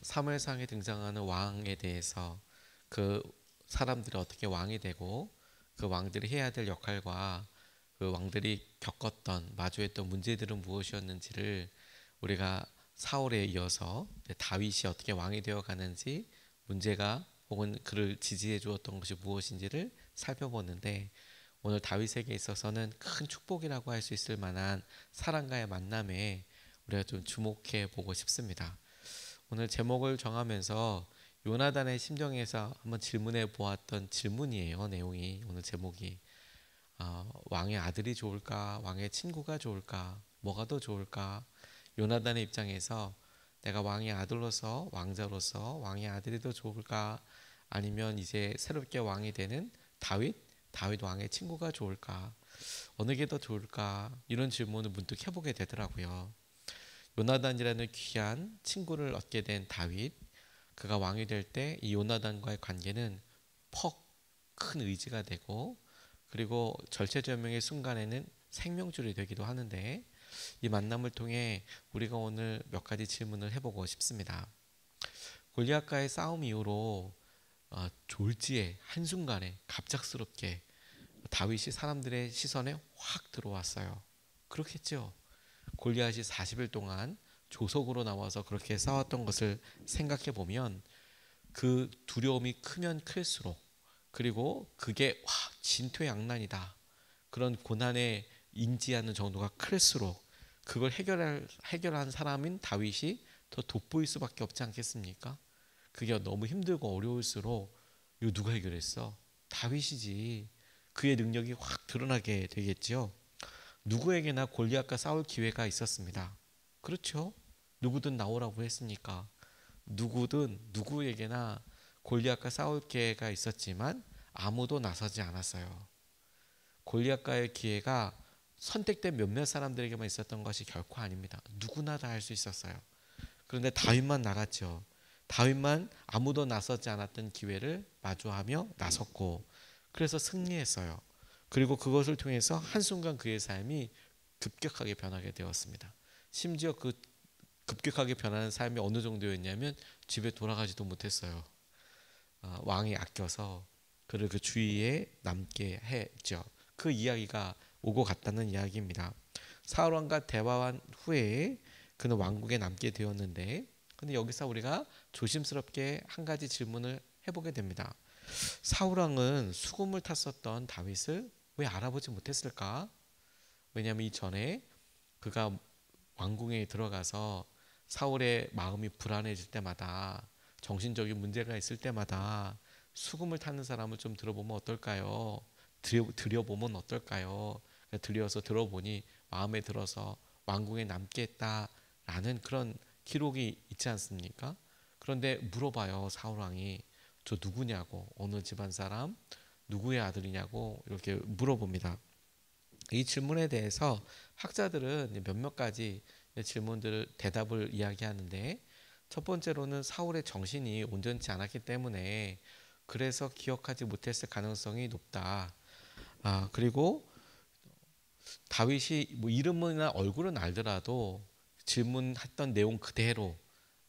사무엘상에 등장하는 왕에 대해서 그 사람들이 어떻게 왕이 되고 그 왕들이 해야 될 역할과 그 왕들이 겪었던 마주했던 문제들은 무엇이었는지를 우리가 사울에 이어서 다윗이 어떻게 왕이 되어 가는지 문제가 혹은 그를 지지해 주었던 것이 무엇인지를 살펴보는데 오늘 다윗에게 있어서는 큰 축복이라고 할 수 있을 만한 사람과의 만남에 우리가 좀 주목해 보고 싶습니다. 오늘 제목을 정하면서 요나단의 심정에서 한번 질문해 보았던 질문이에요. 내용이 오늘 제목이 왕의 아들이 좋을까 왕의 친구가 좋을까 뭐가 더 좋을까. 요나단의 입장에서 내가 왕의 아들로서 왕자로서 왕의 아들이 더 좋을까 아니면 이제 새롭게 왕이 되는 다윗 왕의 친구가 좋을까 어느 게 더 좋을까 이런 질문을 문득 해보게 되더라고요. 요나단이라는 귀한 친구를 얻게 된 다윗, 그가 왕이 될 때 이 요나단과의 관계는 퍽 큰 의지가 되고 그리고 절체절명의 순간에는 생명줄이 되기도 하는데 이 만남을 통해 우리가 오늘 몇 가지 질문을 해보고 싶습니다. 골리앗과의 싸움 이후로 졸지에 한순간에 갑작스럽게 다윗이 사람들의 시선에 확 들어왔어요. 그렇겠죠. 골리앗이 40일 동안 조석으로 나와서 그렇게 싸웠던 것을 생각해 보면 그 두려움이 크면 클수록 그리고 그게 진퇴양난이다 그런 고난에 인지하는 정도가 클수록 그걸 해결한 사람인 다윗이 더 돋보일 수밖에 없지 않겠습니까? 그게 너무 힘들고 어려울수록 이거 누가 해결했어? 다윗이지. 그의 능력이 확 드러나게 되겠죠. 누구에게나 골리앗과 싸울 기회가 있었습니다. 그렇죠? 누구든 나오라고 했으니까 누구든 누구에게나 골리앗과 싸울 기회가 있었지만 아무도 나서지 않았어요. 골리앗과의 기회가 선택된 몇몇 사람들에게만 있었던 것이 결코 아닙니다. 누구나 다 할 수 있었어요. 그런데 다윗만 나갔죠. 다윗만 아무도 나서지 않았던 기회를 마주하며 나섰고 그래서 승리했어요. 그리고 그것을 통해서 한순간 그의 삶이 급격하게 변하게 되었습니다. 심지어 그 급격하게 변하는 삶이 어느 정도였냐면 집에 돌아가지도 못했어요. 왕이 아껴서 그를 그 주위에 남게 했죠. 그 이야기가 오고 갔다는 이야기입니다. 사울 왕과 대화한 후에 그는 왕국에 남게 되었는데 근데 여기서 우리가 조심스럽게 한 가지 질문을 해보게 됩니다. 사울 왕은 수금을 탔었던 다윗을 왜 알아보지 못했을까? 왜냐하면 이전에 그가 왕궁에 들어가서 사울의 마음이 불안해질 때마다 정신적인 문제가 있을 때마다 수금을 타는 사람을 좀 들어보면 어떨까요? 들여보면 어떨까요? 들여서 들어보니 마음에 들어서 왕궁에 남겠다라는 그런 기록이 있지 않습니까? 그런데 물어봐요. 사울왕이 저 누구냐고 어느 집안 사람 누구의 아들이냐고 이렇게 물어봅니다. 이 질문에 대해서 학자들은 몇몇 가지 질문들을 대답을 이야기하는데 첫 번째로는 사울의 정신이 온전치 않았기 때문에 그래서 기억하지 못했을 가능성이 높다. 그리고 다윗이 뭐 이름이나 얼굴은 알더라도 질문했던 내용 그대로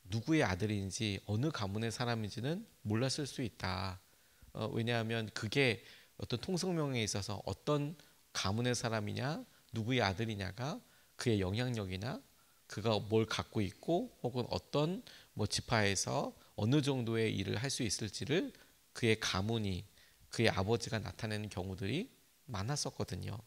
누구의 아들인지 어느 가문의 사람인지는 몰랐을 수 있다. 왜냐하면 그게 어떤 통성명에 있어서 어떤 가문의 사람이냐 누구의 아들이냐가 그의 영향력이나 그가 뭘 갖고 있고 혹은 어떤 뭐 지파에서 어느 정도의 일을 할 수 있을지를 그의 가문이 그의 아버지가 나타내는 경우들이 많았었거든요.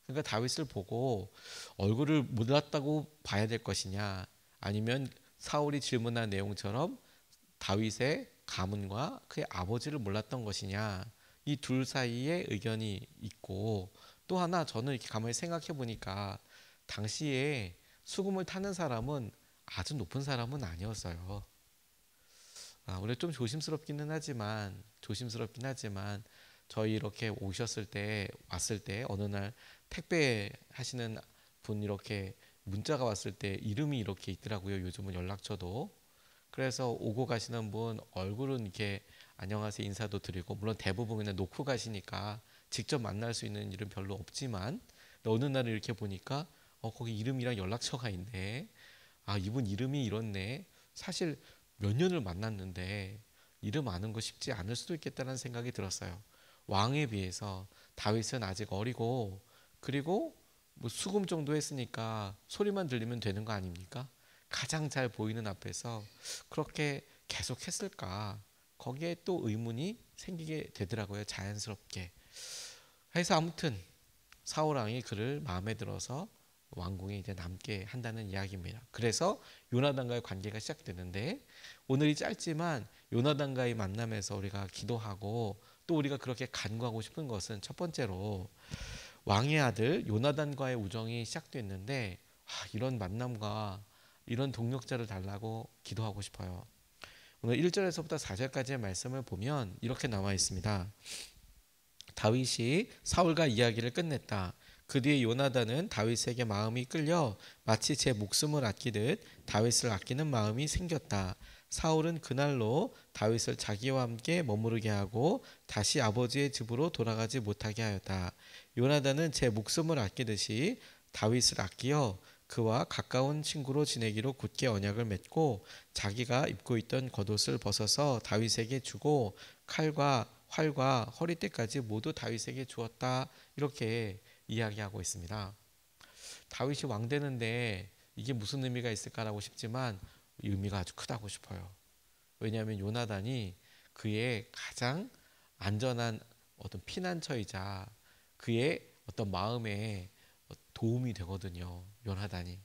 그러니까 다윗을 보고 얼굴을 몰랐다고 봐야 될 것이냐 아니면 사울이 질문한 내용처럼 다윗의 가문과 그의 아버지를 몰랐던 것이냐 이 둘 사이에 의견이 있고 또 하나 저는 이렇게 가만히 생각해 보니까 당시에 수금을 타는 사람은 아주 높은 사람은 아니었어요. 우리가 좀 조심스럽긴 하지만 저희 이렇게 왔을 때 어느 날 택배 하시는 분 이렇게 문자가 왔을 때 이름이 이렇게 있더라고요. 요즘은 연락처도. 그래서 오고 가시는 분 얼굴은 이렇게 안녕하세요 인사도 드리고 물론 대부분 그냥 놓고 가시니까 직접 만날 수 있는 일은 별로 없지만 어느 날 이렇게 보니까 거기 이름이랑 연락처가 있네. 이분 이름이 이렇네. 사실 몇 년을 만났는데 이름 아는 거 쉽지 않을 수도 있겠다는 생각이 들었어요. 왕에 비해서 다윗은 아직 어리고, 그리고 뭐 수금 정도 했으니까 소리만 들리면 되는 거 아닙니까? 가장 잘 보이는 앞에서 그렇게 계속 했을까? 거기에 또 의문이 생기게 되더라고요. 자연스럽게. 해서 아무튼 사울 왕이 그를 마음에 들어서 왕궁에 이제 남게 한다는 이야기입니다. 그래서 요나단과의 관계가 시작되는데, 오늘이 짧지만 요나단과의 만남에서 우리가 기도하고 또 우리가 그렇게 간구하고 싶은 것은, 첫 번째로 왕의 아들 요나단과의 우정이 시작됐는데, 이런 만남과 이런 동력자를 달라고 기도하고 싶어요. 오늘 1절에서부터 4절까지의 말씀을 보면 이렇게 나와 있습니다. 다윗이 사울과 이야기를 끝냈다. 그 뒤에 요나단은 다윗에게 마음이 끌려 마치 제 목숨을 아끼듯 다윗을 아끼는 마음이 생겼다. 사울은 그날로 다윗을 자기와 함께 머무르게 하고 다시 아버지의 집으로 돌아가지 못하게 하였다. 요나단은 제 목숨을 아끼듯이 다윗을 아끼어 그와 가까운 친구로 지내기로 굳게 언약을 맺고 자기가 입고 있던 겉옷을 벗어서 다윗에게 주고 칼과 활과 허리띠까지 모두 다윗에게 주었다. 이렇게 이야기하고 있습니다. 다윗이 왕 되는데 이게 무슨 의미가 있을까라고 싶지만 의미가 아주 크다고 싶어요. 왜냐하면 요나단이 그의 가장 안전한 어떤 피난처이자 그의 어떤 마음에 도움이 되거든요. 요나단이.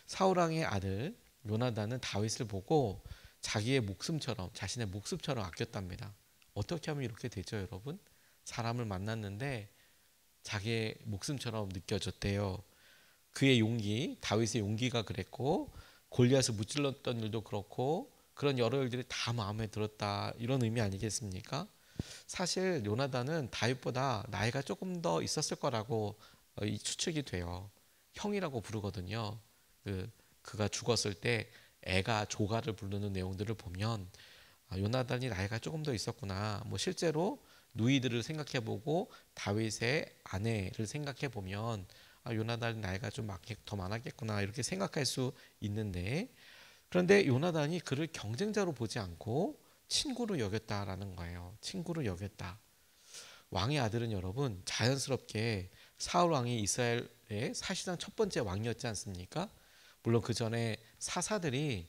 사울 왕의 아들 요나단은 다윗을 보고 자기의 목숨처럼, 자신의 목숨처럼 아꼈답니다. 어떻게 하면 이렇게 되죠, 여러분? 사람을 만났는데 자기의 목숨처럼 느껴졌대요. 그의 용기, 다윗의 용기가 그랬고, 골리앗을 무찔렀던 일도 그렇고, 그런 여러 일들이 다 마음에 들었다, 이런 의미 아니겠습니까? 사실 요나단은 다윗보다 나이가 조금 더 있었을 거라고 추측이 돼요. 형이라고 부르거든요. 그가 죽었을 때 애가 조가를 부르는 내용들을 보면 요나단이 나이가 조금 더 있었구나. 뭐 실제로 누이들을 생각해보고 다윗의 아내를 생각해보면 요나단이 나이가 좀 더 많았겠구나, 이렇게 생각할 수 있는데, 그런데 요나단이 그를 경쟁자로 보지 않고 친구로 여겼다라는 거예요. 친구로 여겼다. 왕의 아들은 여러분 자연스럽게 사울 왕이 이스라엘의 사실상 첫 번째 왕이었지 않습니까? 물론 그 전에 사사들이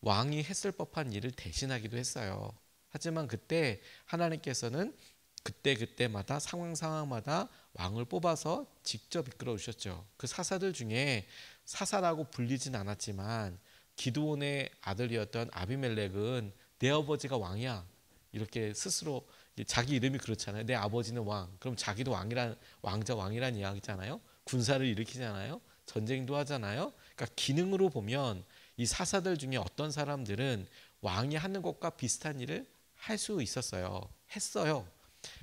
왕이 했을 법한 일을 대신하기도 했어요. 하지만 그때 하나님께서는 그때마다 상황마다 왕을 뽑아서 직접 이끌어 오셨죠. 그 사사들 중에 사사라고 불리진 않았지만 기드온의 아들이었던 아비멜렉은 내 아버지가 왕이야, 이렇게 스스로, 자기 이름이 그렇잖아요. 내 아버지는 왕. 그럼 자기도 왕이란 이야기잖아요. 군사를 일으키잖아요. 전쟁도 하잖아요. 그러니까 기능으로 보면 이 사사들 중에 어떤 사람들은 왕이 하는 것과 비슷한 일을 할 수 있었어요. 했어요.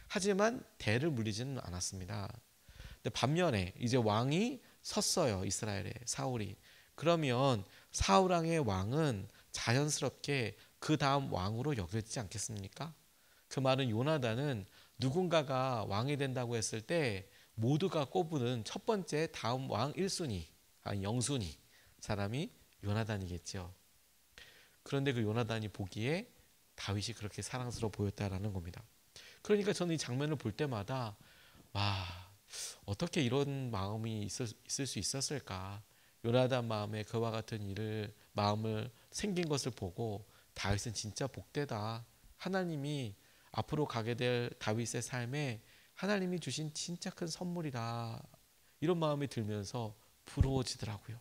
하지만 대를 물리지는 않았습니다. 근데 반면에 이제 왕이 섰어요. 이스라엘에 사울이. 그러면 사울 왕의 왕은 자연스럽게 그 다음 왕으로 여겨지지 않겠습니까? 그 말은 요나단은 누군가가 왕이 된다고 했을 때 모두가 꼽는 첫 번째 다음 왕 1순위, 영순위 사람이 요나단이겠죠. 그런데 그 요나단이 보기에 다윗이 그렇게 사랑스러워 보였다라는 겁니다. 그러니까 저는 이 장면을 볼 때마다 와, 어떻게 이런 마음이 있을 수 있었을까? 요나단 마음에 그와 같은 마음을 생긴 것을 보고 다윗은 진짜 복되다. 하나님이 앞으로 가게 될 다윗의 삶에 하나님이 주신 진짜 큰 선물이다. 이런 마음이 들면서 부러워지더라고요.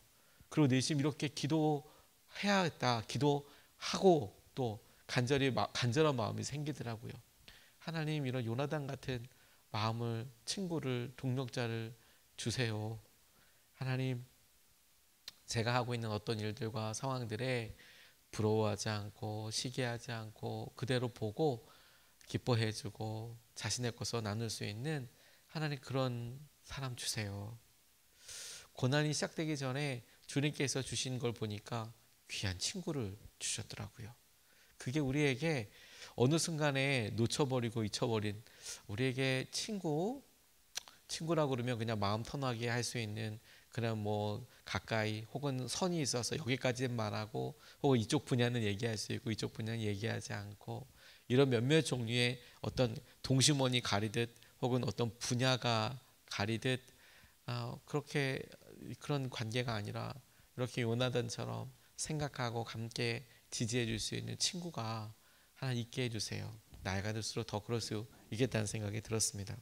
그리고 내심 이렇게 기도해야겠다. 기도하고 또 간절한 마음이 생기더라고요. 하나님, 이런 요나단 같은 마음을, 친구를, 동력자를 주세요. 하나님, 제가 하고 있는 어떤 일들과 상황들에 부러워하지 않고 시기하지 않고 그대로 보고 기뻐해주고 자신의 것을 나눌 수 있는 하나님, 그런 사람 주세요. 고난이 시작되기 전에 주님께서 주신 걸 보니까 귀한 친구를 주셨더라고요. 그게 우리에게 어느 순간에 놓쳐버리고 잊혀버린, 우리에게 친구라고 그러면 그냥 마음 터나게 할 수 있는 그냥 뭐 가까이 혹은 선이 있어서 여기까지는 말하고 혹은 이쪽 분야는 얘기할 수 있고 이쪽 분야는 얘기하지 않고 이런 몇몇 종류의 어떤 동심원이 가리듯 혹은 어떤 분야가 가리듯 그렇게 그런 관계가 아니라 이렇게 요나단처럼 생각하고 함께 지지해 줄 수 있는 친구가 하나 있게 해주세요. 나이가 들수록 더 그럴 수 있겠다는 생각이 들었습니다.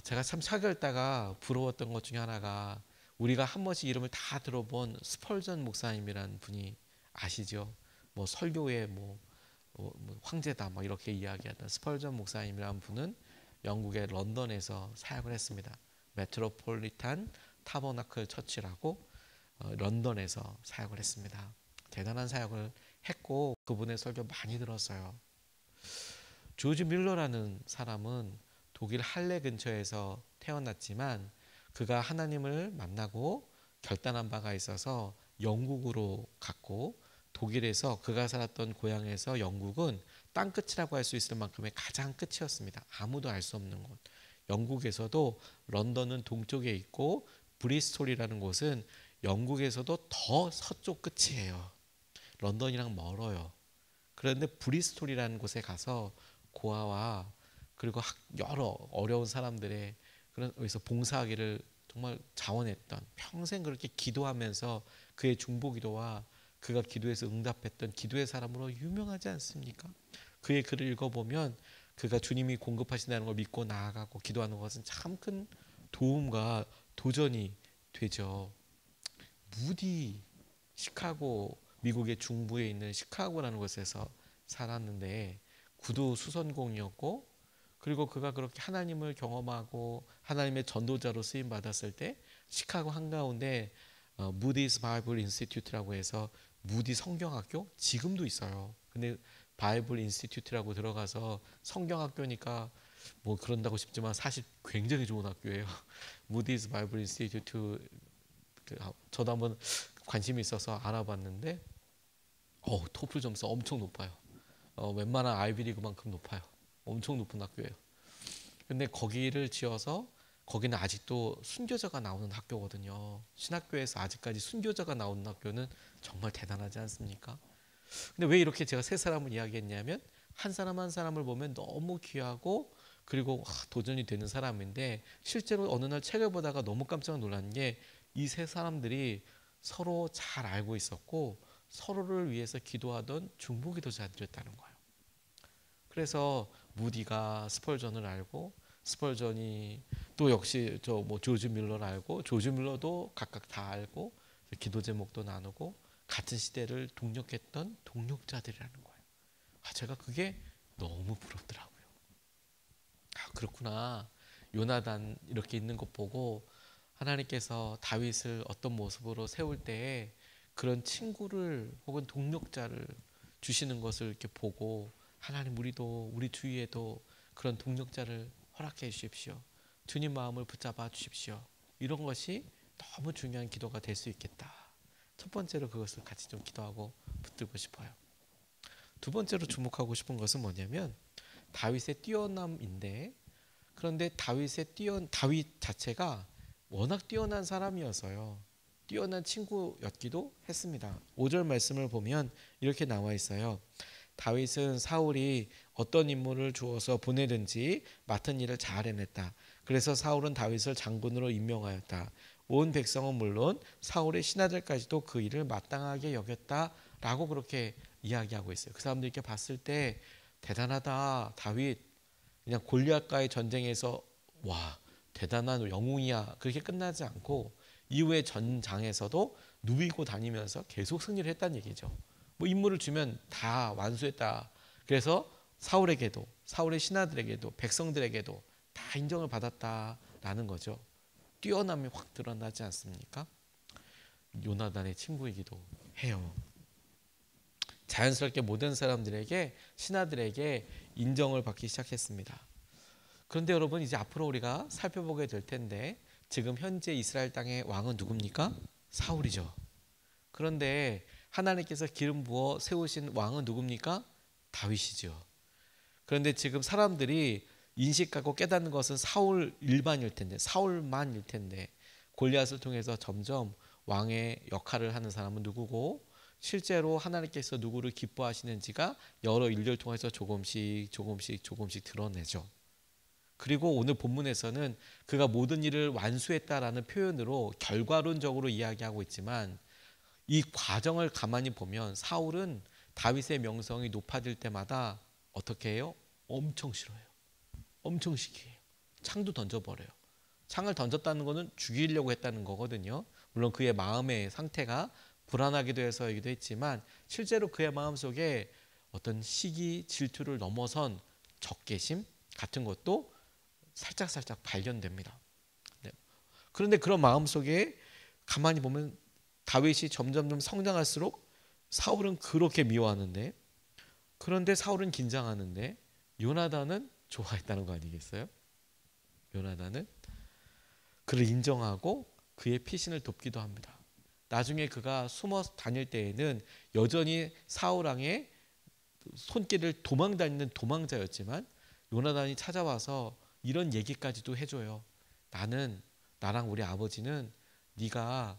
제가 참 책을 읽다가 부러웠던 것 중에 하나가 우리가 한 번씩 이름을 다 들어본 스펄전 목사님이라는 분이 아시죠? 뭐 설교의 뭐 황제다 뭐 이렇게 이야기하던 스펄전 목사님이라는 분은 영국의 런던에서 사역을 했습니다. 메트로폴리탄 타버나클 처치라고 런던에서 사역을 했습니다. 대단한 사역을 했고 그분의 설교 많이 들었어요. 조지 밀러라는 사람은 독일 할레 근처에서 태어났지만 그가 하나님을 만나고 결단한 바가 있어서 영국으로 갔고 독일에서 그가 살았던 고향에서 영국은 땅끝이라고 할 수 있을 만큼의 가장 끝이었습니다. 아무도 알 수 없는 곳. 영국에서도 런던은 동쪽에 있고 브리스톨이라는 곳은 영국에서도 더 서쪽 끝이에요. 런던이랑 멀어요. 그런데 브리스톨이라는 곳에 가서 고아와 그리고 여러 어려운 사람들의 그런 여기서 봉사하기를 정말 자원했던 평생 그렇게 기도하면서 그의 중보기도와 그가 기도해서 응답했던 기도의 사람으로 유명하지 않습니까? 그의 글을 읽어보면 그가 주님이 공급하신다는 걸 믿고 나아가고 기도하는 것은 참 큰 도움과 도전이 되죠. 무디 시카고 미국의 중부에 있는 시카고라는 곳에서 살았는데 구두 수선공이었고 그리고 그가 그렇게 하나님을 경험하고 하나님의 전도자로 쓰임 받았을 때 시카고 한가운데 무디스 바이블 인스티튜트라고 해서 무디 성경학교 지금도 있어요. 근데 바이블 인스티튜트라고 들어가서 성경학교니까 뭐 그런다고 싶지만 사실 굉장히 좋은 학교예요. 무디스 바이블 인스티튜트 저도 한번 관심이 있어서 알아봤는데 토플 점수 엄청 높아요. 웬만한 아이비리그만큼 높아요. 엄청 높은 학교예요. 근데 거기를 지어서 거기는 아직도 순교자가 나오는 학교거든요. 신학교에서 아직까지 순교자가 나오는 학교는 정말 대단하지 않습니까? 근데 왜 이렇게 제가 세 사람을 이야기했냐면 한 사람 한 사람을 보면 너무 귀하고 그리고 도전이 되는 사람인데 실제로 어느 날 책을 보다가 너무 깜짝 놀란 게 이 세 사람들이 서로 잘 알고 있었고 서로를 위해서 기도하던 중보기도자들이었다는 거예요. 그래서 무디가 스펄전을 알고 스펄전이 또 역시 조지 밀러를 알고 조지 밀러도 각각 다 알고 기도 제목도 나누고 같은 시대를 동력했던 동력자들이라는 거예요. 제가 그게 너무 부럽더라고요. 그렇구나. 요나단 이렇게 있는 것 보고 하나님께서 다윗을 어떤 모습으로 세울 때에 그런 친구를 혹은 동력자를 주시는 것을 이렇게 보고 하나님 우리도 우리 주위에도 그런 동력자를 허락해 주십시오. 주님 마음을 붙잡아 주십시오. 이런 것이 너무 중요한 기도가 될 수 있겠다. 첫 번째로 그것을 같이 좀 기도하고 붙들고 싶어요. 두 번째로 주목하고 싶은 것은 뭐냐면 다윗의 뛰어남인데 그런데 다윗 자체가 워낙 뛰어난 사람이어서요. 뛰어난 친구였기도 했습니다. 5절 말씀을 보면 이렇게 나와 있어요. 다윗은 사울이 어떤 임무를 주어서 보내든지 맡은 일을 잘 해냈다. 그래서 사울은 다윗을 장군으로 임명하였다. 온 백성은 물론 사울의 신하들까지도 그 일을 마땅하게 여겼다라고 그렇게 이야기하고 있어요. 그 사람들이 이렇게 봤을 때 대단하다. 다윗 그냥 골리앗과의 전쟁에서 와 대단한 영웅이야 그렇게 끝나지 않고 이후의 전장에서도 누비고 다니면서 계속 승리를 했다는 얘기죠. 뭐 임무를 주면 다 완수했다. 그래서 사울에게도 사울의 신하들에게도 백성들에게도 다 인정을 받았다라는 거죠. 뛰어남이 확 드러나지 않습니까? 요나단의 친구이기도 해요. 자연스럽게 모든 사람들에게 신하들에게 인정을 받기 시작했습니다. 그런데 여러분 이제 앞으로 우리가 살펴보게 될 텐데 지금 현재 이스라엘 땅의 왕은 누굽니까? 사울이죠. 그런데 하나님께서 기름 부어 세우신 왕은 누굽니까? 다윗이죠. 그런데 지금 사람들이 인식하고 깨닫는 것은 사울 일반일 텐데 사울만일 텐데 골리앗을 통해서 점점 왕의 역할을 하는 사람은 누구고 실제로 하나님께서 누구를 기뻐하시는지가 여러 일들을 통해서 조금씩 드러내죠. 그리고 오늘 본문에서는 그가 모든 일을 완수했다라는 표현으로 결과론적으로 이야기하고 있지만 이 과정을 가만히 보면 사울은 다윗의 명성이 높아질 때마다 어떻게 해요? 엄청 싫어해요. 엄청 시기해요. 창도 던져버려요. 창을 던졌다는 것은 죽이려고 했다는 거거든요. 물론 그의 마음의 상태가 불안하기도 해서이기도 했지만 실제로 그의 마음속에 어떤 시기, 질투를 넘어선 적개심 같은 것도 살짝 발견됩니다. 네. 그런데 그런 마음속에 가만히 보면 다윗이 점점 성장할수록 사울은 그렇게 미워하는데, 그런데 사울은 긴장하는데 요나단은 좋아했다는 거 아니겠어요? 요나단은 그를 인정하고 그의 피신을 돕기도 합니다. 나중에 그가 숨어 다닐 때에는 여전히 사울 왕의 손길을 도망다니는 도망자였지만 요나단이 찾아와서 이런 얘기까지도 해줘요. 나랑 우리 아버지는 네가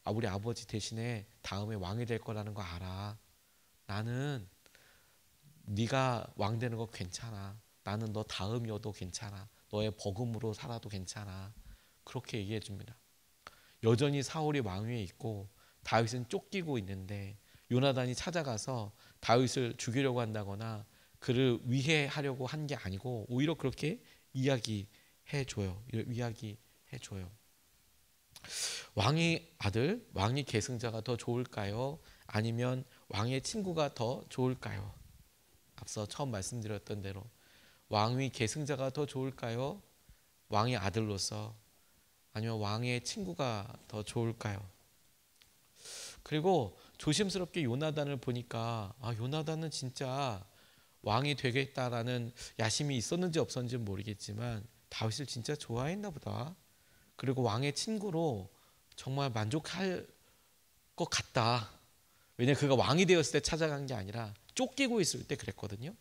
우리 아버지 대신에 다음에 왕이 될 거라는 거 알아. 나는 네가 왕 되는 거 괜찮아. 나는 너 다음이어도 괜찮아. 너의 버금으로 살아도 괜찮아. 그렇게 얘기해 줍니다. 여전히 사울이 왕위에 있고 다윗은 쫓기고 있는데 요나단이 찾아가서 다윗을 죽이려고 한다거나 그를 위해하려고 한 게 아니고 오히려 그렇게 이야기해 줘요. 왕의 아들, 왕의 계승자가 더 좋을까요? 아니면 왕의 친구가 더 좋을까요? 앞서 처음 말씀드렸던 대로 왕의 계승자가 더 좋을까요? 왕의 아들로서, 아니면 왕의 친구가 더 좋을까요? 그리고 조심스럽게 요나단을 보니까 요나단은 진짜 왕이 되겠다라는 야심이 있었는지 없었는지는 모르겠지만 다윗을 진짜 좋아했나 보다. 그리고 왕의 친구로 정말 만족할 것 같다. 왜냐하면 그가 왕이 되었을 때 찾아간 게 아니라 쫓기고 있을 때 그랬거든요.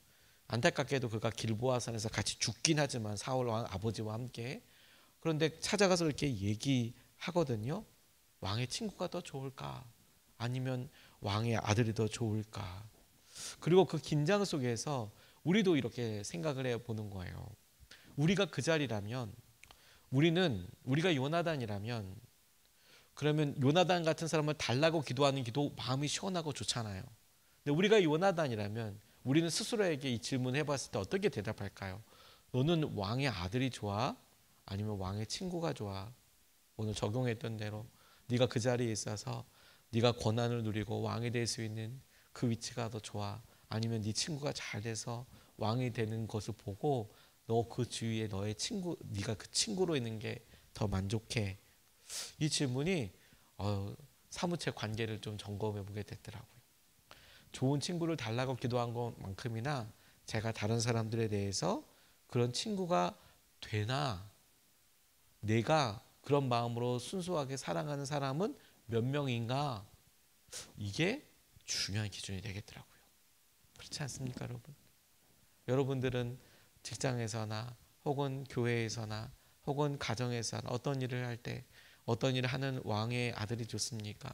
안타깝게도 그가 길보아산에서 같이 죽긴 하지만 사울 왕 아버지와 함께. 그런데 찾아가서 이렇게 얘기하거든요. 왕의 친구가 더 좋을까? 아니면 왕의 아들이 더 좋을까? 그리고 그 긴장 속에서 우리도 이렇게 생각을 해보는 거예요. 우리가 그 자리라면, 우리가 요나단이라면, 그러면 요나단 같은 사람을 달라고 기도하는 기도 마음이 시원하고 좋잖아요. 근데 우리가 요나단이라면 우리는 스스로에게 이 질문을 해봤을 때 어떻게 대답할까요? 너는 왕의 아들이 좋아? 아니면 왕의 친구가 좋아? 오늘 적용했던 대로 네가 그 자리에 있어서 네가 권한을 누리고 왕이 될 수 있는 그 위치가 더 좋아? 아니면 네 친구가 잘 돼서 왕이 되는 것을 보고 너 그 주위에 너의 친구, 네가 그 친구로 있는 게 더 만족해? 이 질문이 사무체 관계를 좀 점검해 보게 됐더라고요. 좋은 친구를 달라고 기도한 것만큼이나 제가 다른 사람들에 대해서 그런 친구가 되나, 내가 그런 마음으로 순수하게 사랑하는 사람은 몇 명인가, 이게 중요한 기준이 되겠더라고요. 그렇지 않습니까, 여러분? 여러분들은 직장에서나 혹은 교회에서나 혹은 가정에서나 어떤 일을 할 때 어떤 일을 하는 왕의 아들이 좋습니까?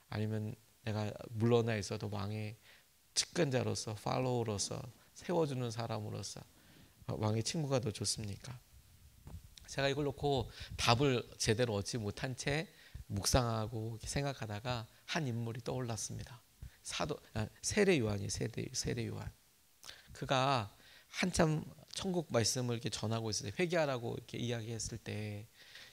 아니면 내가 물러나 있어도 왕의 측근자로서, 팔로우로서 세워주는 사람으로서 왕의 친구가 더 좋습니까? 제가 이걸 놓고 답을 제대로 얻지 못한 채 묵상하고 생각하다가 한 인물이 떠올랐습니다. 세례 요한이에요. 세례 요한. 그가 한참 천국 말씀을 이렇게 전하고 있을 때, 회개하라고 이렇게 이야기했을 때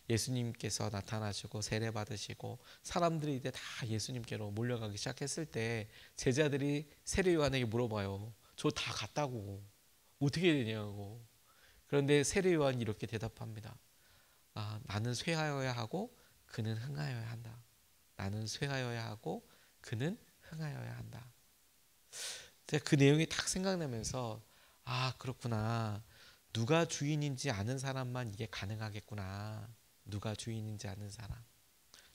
예수님께서 나타나시고 세례 받으시고 사람들이 이제 다 예수님께로 몰려가기 시작했을 때 제자들이 세례 요한에게 물어봐요. 저 다 갔다고 어떻게 되냐고. 그런데 세례 요한이 이렇게 대답합니다. 나는 쇠하여야 하고 그는 흥하여야 한다. 나는 쇠하여야 하고 그는 흥하여야 한다. 제가 그 내용이 딱 생각나면서 그렇구나. 누가 주인인지 아는 사람만 이게 가능하겠구나. 누가 주인인지 아는 사람,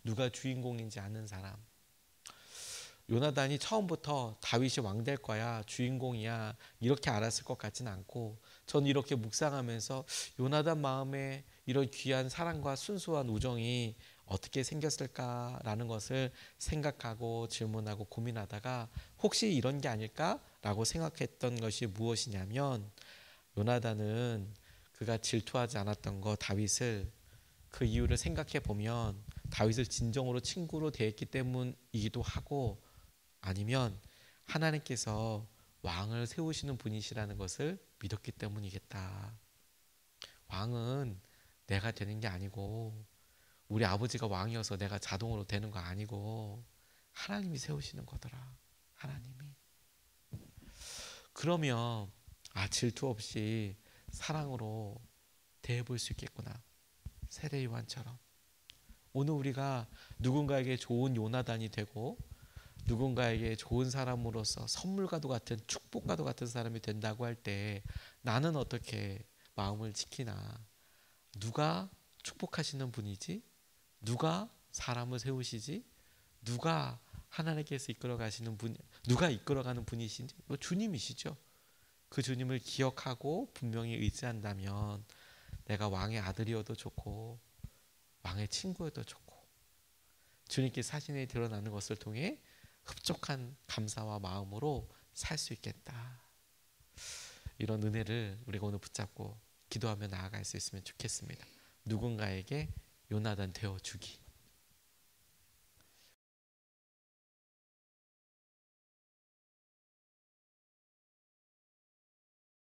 누가 주인공인지 아는 사람. 요나단이 처음부터 다윗이 왕 될 거야, 주인공이야, 이렇게 알았을 것 같지는 않고, 전 이렇게 묵상하면서 요나단 마음에 이런 귀한 사랑과 순수한 우정이 어떻게 생겼을까라는 것을 생각하고 질문하고 고민하다가 혹시 이런 게 아닐까라고 생각했던 것이 무엇이냐면, 요나단은 그가 질투하지 않았던 거, 다윗을, 그 이유를 생각해 보면 다윗을 진정으로 친구로 대했기 때문이기도 하고, 아니면 하나님께서 왕을 세우시는 분이시라는 것을 믿었기 때문이겠다. 왕은 내가 되는 게 아니고, 우리 아버지가 왕이어서 내가 자동으로 되는 거 아니고 하나님이 세우시는 거더라. 하나님이. 그러면 질투 없이 사랑으로 대해볼 수 있겠구나. 세례 요한처럼. 오늘 우리가 누군가에게 좋은 요나단이 되고 누군가에게 좋은 사람으로서 선물과도 같은, 축복과도 같은 사람이 된다고 할 때 나는 어떻게 마음을 지키나? 누가 축복하시는 분이지? 누가 사람을 세우시지? 누가 하나님께서 이끌어 가시는 분, 누가 이끌어가는 분이신지? 주님이시죠. 그 주님을 기억하고 분명히 의지한다면 내가 왕의 아들이어도 좋고 왕의 친구여도 좋고 주님께 사신에 드러나는 것을 통해 흡족한 감사와 마음으로 살 수 있겠다. 이런 은혜를 우리가 오늘 붙잡고 기도하며 나아갈 수 있으면 좋겠습니다. 누군가에게 요나단 되어주기.